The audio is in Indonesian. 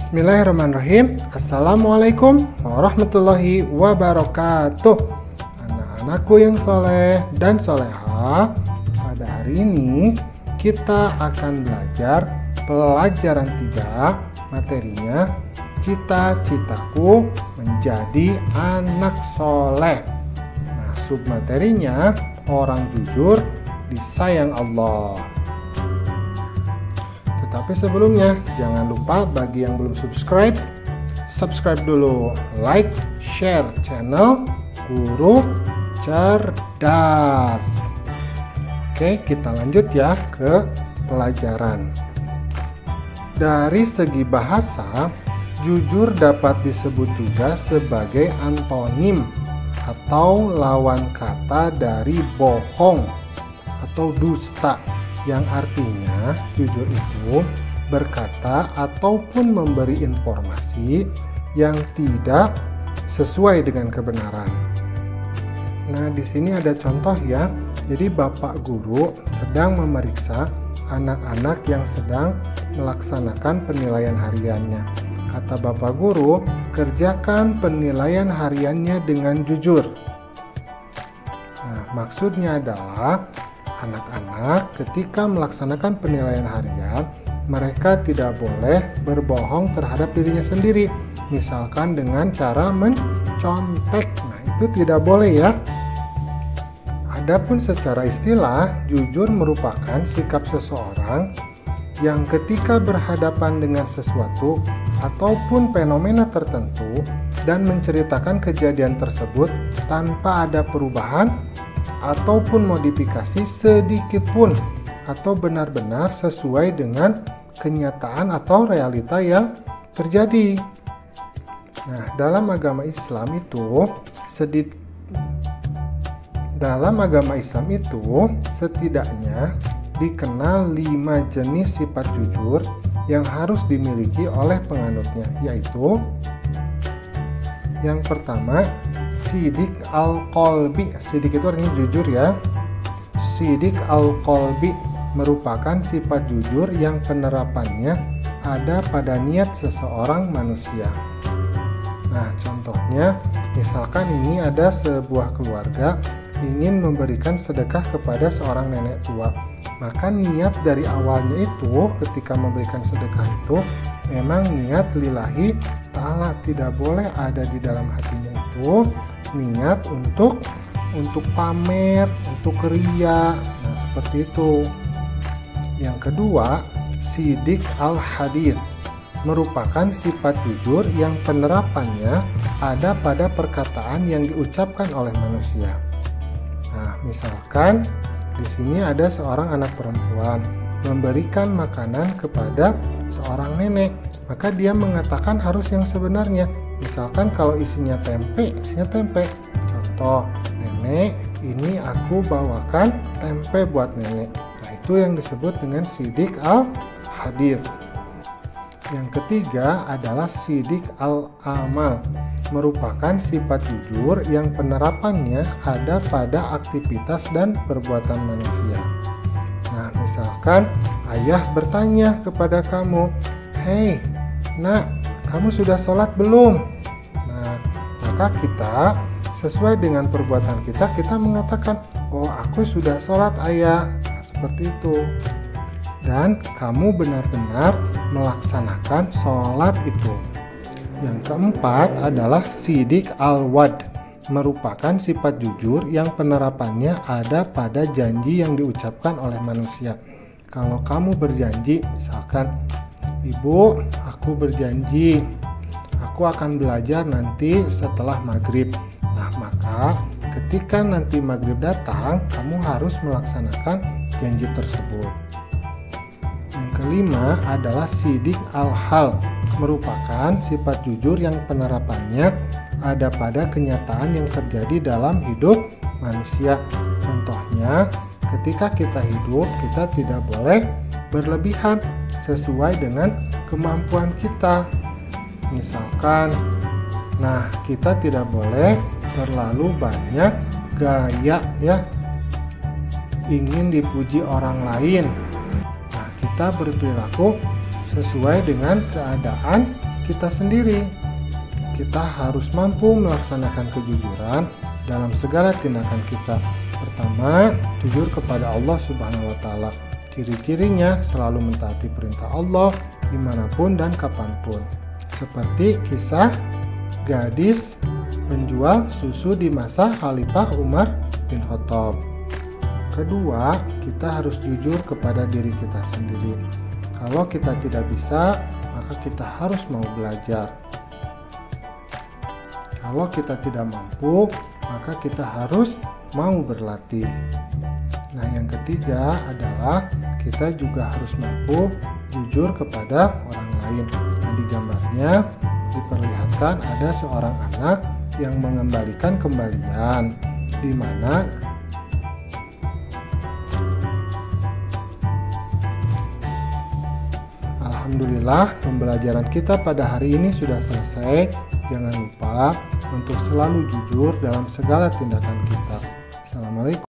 Bismillahirrahmanirrahim. Assalamualaikum warahmatullahi wabarakatuh. Anak-anakku yang soleh dan soleha, pada hari ini kita akan belajar pelajaran 3, materinya cita-citaku menjadi anak soleh. Nah, submaterinya orang jujur disayang Allah. Tetapi sebelumnya, jangan lupa bagi yang belum subscribe dulu, like, share channel Guru Cerdas. Oke, kita lanjut ya ke pelajaran. Dari segi bahasa, jujur dapat disebut juga sebagai antonim atau lawan kata dari bohong atau dusta, yang artinya jujur itu berkata ataupun memberi informasi yang tidak sesuai dengan kebenaran. Nah, di sini ada contoh ya. Jadi Bapak Guru sedang memeriksa anak-anak yang sedang melaksanakan penilaian hariannya. Kata Bapak Guru, kerjakan penilaian hariannya dengan jujur. Nah, maksudnya adalah anak-anak ketika melaksanakan penilaian harian, mereka tidak boleh berbohong terhadap dirinya sendiri. Misalkan dengan cara mencontek. Nah, itu tidak boleh ya. Adapun secara istilah, jujur merupakan sikap seseorang yang ketika berhadapan dengan sesuatu ataupun fenomena tertentu dan menceritakan kejadian tersebut tanpa ada perubahan ataupun modifikasi sedikit pun, atau benar-benar sesuai dengan kenyataan atau realita yang terjadi. Nah, dalam agama Islam itu setidaknya dikenal 5 jenis sifat jujur yang harus dimiliki oleh penganutnya, yaitu yang pertama, sidik al-qalbi. Sidik itu artinya jujur ya. Sidik al-qalbi merupakan sifat jujur yang penerapannya ada pada niat seseorang manusia. Nah, contohnya, misalkan ini ada sebuah keluarga ingin memberikan sedekah kepada seorang nenek tua. Maka niat dari awalnya itu ketika memberikan sedekah itu memang niat lillahi ta'ala, tidak boleh ada di dalam hatinya itu niat untuk pamer, untuk ria. Nah, seperti itu. Yang kedua, sidik al-hadith merupakan sifat jujur yang penerapannya ada pada perkataan yang diucapkan oleh manusia. Nah, misalkan di sini ada seorang anak perempuan memberikan makanan kepada seorang nenek, maka dia mengatakan harus yang sebenarnya. Misalkan kalau isinya tempe. Contoh, nenek, ini aku bawakan tempe buat nenek. Nah, itu yang disebut dengan sidik al-hadith. Yang ketiga adalah sidik al-amal, merupakan sifat jujur yang penerapannya ada pada aktivitas dan perbuatan manusia. Nah, misalkan ayah bertanya kepada kamu, "Hei, nak, kamu sudah sholat belum?" Nah, maka kita sesuai dengan perbuatan kita mengatakan, "Oh, aku sudah sholat, ayah." Nah, seperti itu. Dan kamu benar-benar melaksanakan sholat itu. Yang keempat adalah sidik al-wad, merupakan sifat jujur yang penerapannya ada pada janji yang diucapkan oleh manusia. Kalau kamu berjanji, misalkan, "Ibu, aku berjanji aku akan belajar nanti setelah maghrib." Nah, maka ketika nanti maghrib datang, kamu harus melaksanakan janji tersebut. Yang kelima adalah sidik al-hal, merupakan sifat jujur yang penerapannya ada pada kenyataan yang terjadi dalam hidup manusia. Contohnya, ketika kita hidup, kita tidak boleh berlebihan sesuai dengan kemampuan kita. Misalkan, nah, kita tidak boleh terlalu banyak gaya ya, ingin dipuji orang lain. Kita berperilaku sesuai dengan keadaan kita sendiri. Kita harus mampu melaksanakan kejujuran dalam segala tindakan kita. Pertama, jujur kepada Allah Subhanahu wa Ta'ala. Ciri-cirinya selalu mentaati perintah Allah dimanapun dan kapanpun. Seperti kisah gadis menjual susu di masa Khalifah Umar bin Khattab. Kedua, kita harus jujur kepada diri kita sendiri. Kalau kita tidak bisa, maka kita harus mau belajar. Kalau kita tidak mampu, maka kita harus mau berlatih. Nah, yang ketiga adalah kita juga harus mampu jujur kepada orang lain. Nah, di gambarnya diperlihatkan ada seorang anak yang mengembalikan kembalian, di mana alhamdulillah pembelajaran kita pada hari ini sudah selesai. Jangan lupa untuk selalu jujur dalam segala tindakan kita. Assalamualaikum.